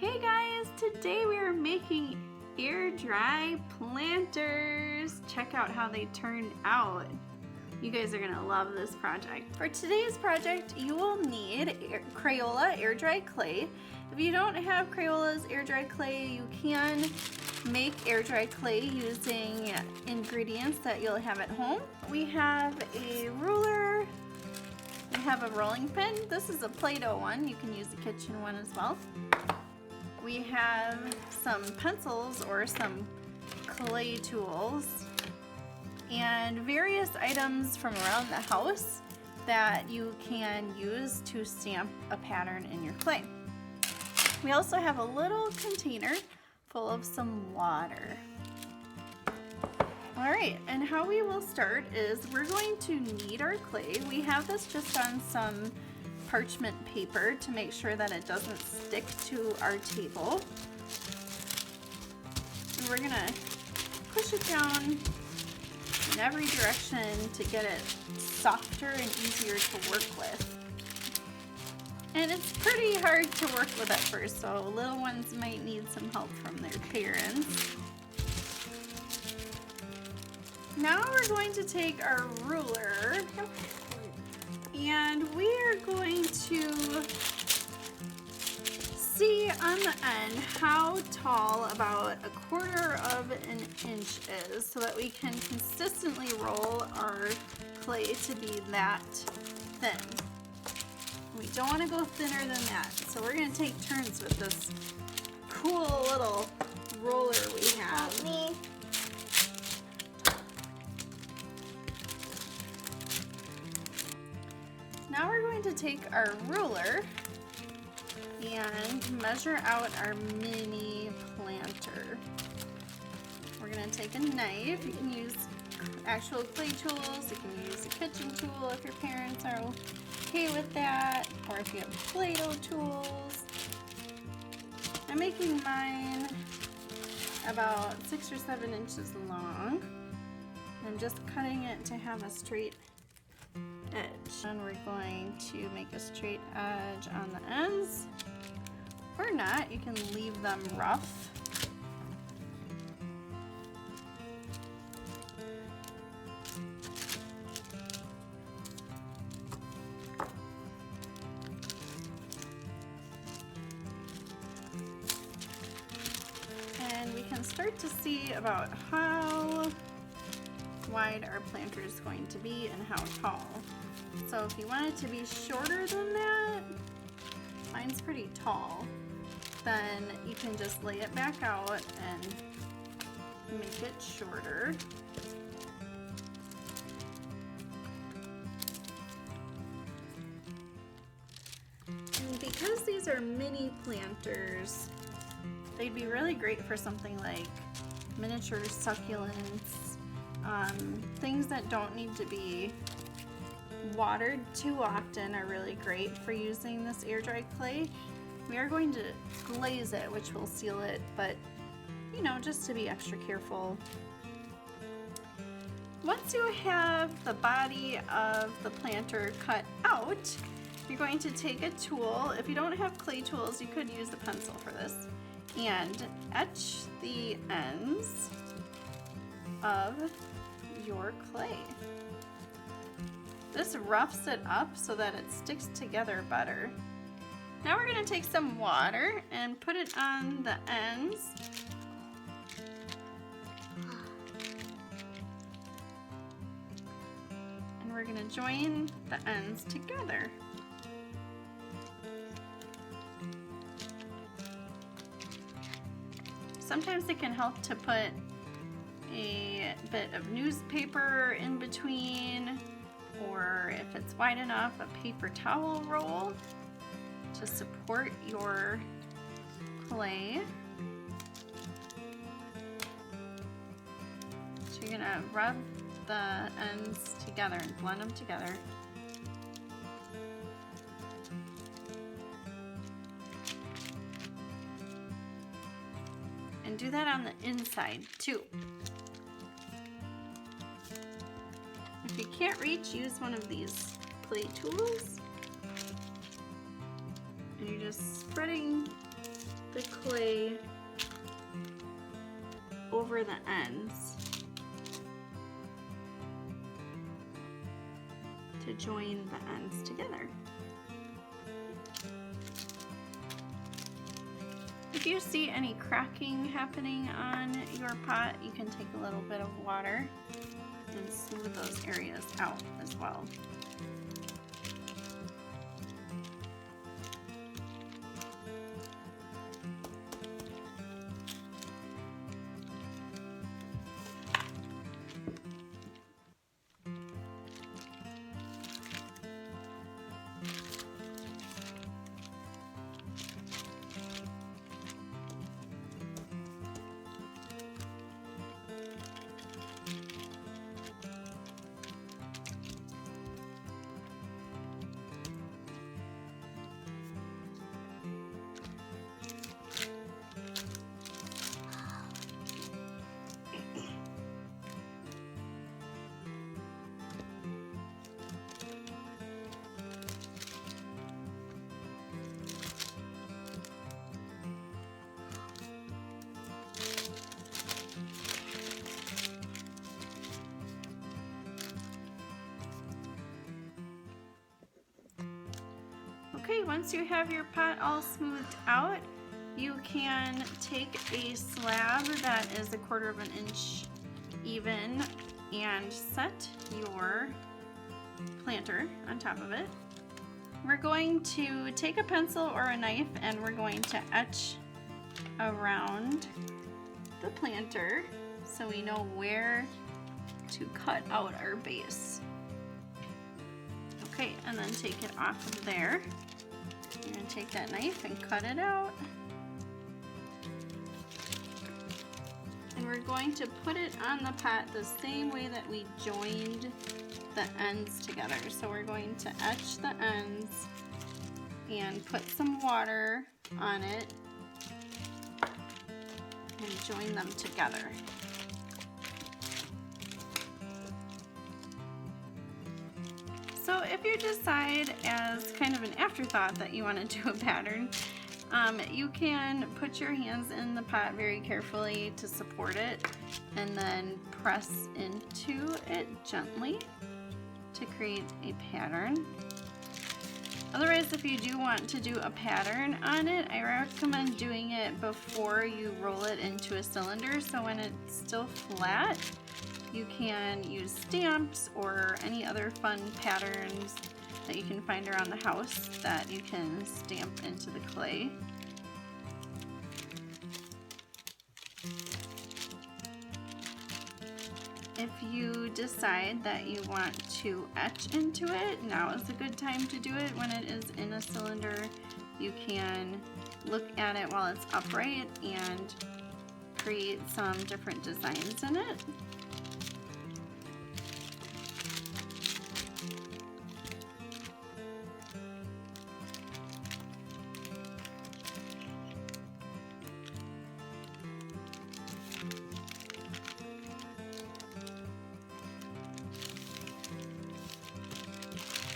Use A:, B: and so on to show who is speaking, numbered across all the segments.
A: Hey guys, today we are making air dry planters. Check out how they turned out. You guys are gonna love this project. For today's project, you will need Crayola air dry clay. If you don't have Crayola's air dry clay, you can make air dry clay using ingredients that you'll have at home. We have a ruler. We have a rolling pin. This is a Play-Doh one. You can use a kitchen one as well. We have some pencils or some clay tools and various items from around the house that you can use to stamp a pattern in your clay. We also have a little container full of some water. All right, and how we will start is we're going to knead our clay. We have this just on some parchment paper to make sure that it doesn't stick to our table. And we're gonna push it down in every direction to get it softer and easier to work with. And it's pretty hard to work with at first, so little ones might need some help from their parents. Now we're going to take our ruler and we are going to see on the end how tall about 1/4 of an inch is so that we can consistently roll our clay to be that thin. We don't want to go thinner than that, so we're going to take turns with this cool little roller we have.
B: Help me.
A: Now we're going to take our ruler and measure out our mini planter. We're going to take a knife. You can use actual clay tools. You can use a kitchen tool if your parents are okay with that, or if you have Play-Doh tools. I'm making mine about 6 or 7 inches long. I'm just cutting it to have a straight edge, and we're going to make a straight edge on the ends, or not. You can leave them rough. And we can start to see about how wide our planter is going to be and how tall. So if you want it to be shorter than that, mine's pretty tall, then you can just lay it back out and make it shorter. And because these are mini planters, they'd be really great for something like miniature succulents, things that don't need to be watered too often are really great for using this air dry clay. We are going to glaze it, which will seal it, but you know, just to be extra careful. Once you have the body of the planter cut out, you're going to take a tool. If you don't have clay tools, you could use a pencil for this, and etch the ends of your clay. This roughs it up so that it sticks together better. Now we're going to take some water and put it on the ends. And we're going to join the ends together. Sometimes it can help to put a bit of newspaper in between, or if it's wide enough, a paper towel roll to support your clay. So you're gonna rub the ends together and blend them together. And do that on the inside too. If you can't reach, use one of these clay tools. And you're just spreading the clay over the ends to join the ends together. If you see any cracking happening on your pot, you can take a little bit of water and smooth those areas out as well. Okay, once you have your pot all smoothed out, you can take a slab that is 1/4 of an inch even and set your planter on top of it. We're going to take a pencil or a knife and we're going to etch around the planter so we know where to cut out our base. Okay, and then take it off of there. You're going to take that knife and cut it out. And we're going to put it on the pot the same way that we joined the ends together. So we're going to etch the ends and put some water on it and join them together. So if you decide as kind of an afterthought that you want to do a pattern, you can put your hands in the pot very carefully to support it and then press into it gently to create a pattern. Otherwise, if you do want to do a pattern on it, I recommend doing it before you roll it into a cylinder, so when it's still flat, you can use stamps or any other fun patterns that you can find around the house that you can stamp into the clay. If you decide that you want to etch into it, now is a good time to do it. When it is in a cylinder, you can look at it while it's upright and create some different designs in it.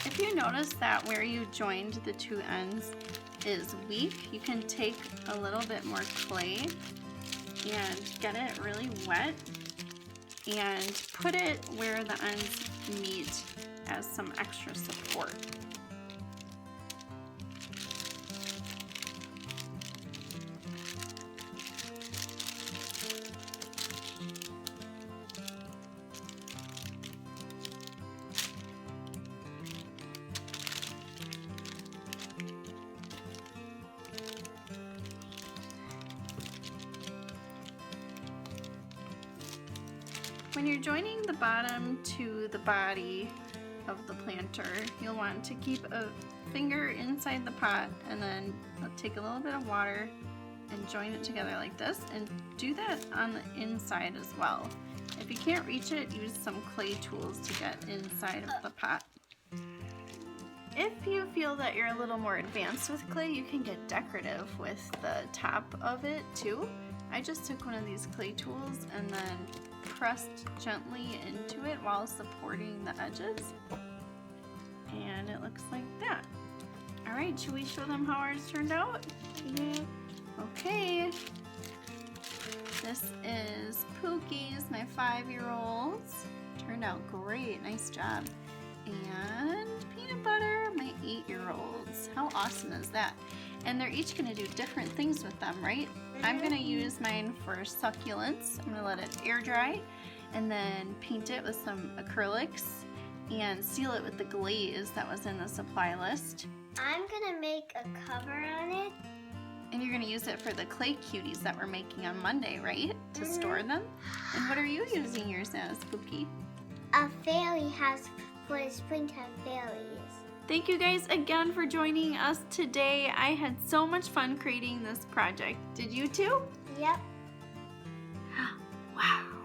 A: If you notice that where you joined the two ends is weak, you can take a little bit more clay and get it really wet and put it where the ends meet as some extra support. When you're joining the bottom to the body of the planter, you'll want to keep a finger inside the pot and then take a little bit of water and join it together like this, and do that on the inside as well. If you can't reach it, use some clay tools to get inside of the pot. If you feel that you're a little more advanced with clay, you can get decorative with the top of it too. I just took one of these clay tools and then pressed gently into it while supporting the edges, and it looks like that. All right, should we show them how ours turned out?
B: Yeah.
A: Okay. This is Pookie's, my 5-year-old's. Turned out great. Nice job. And Peanut Butter, my 8-year-old's. How awesome is that? And they're each going to do different things with them, right? I'm going to use mine for succulents. I'm going to let it air dry and then paint it with some acrylics and seal it with the glaze that was in the supply list.
B: I'm going to make a cover on it.
A: And you're going to use it for the clay cuties that we're making on Monday, right? To store them? And what are you using yours as, Pookie?
B: A fairy house for the springtime fairies.
A: Thank you guys again for joining us today. I had so much fun creating this project. Did you too?
B: Yep.
A: Wow.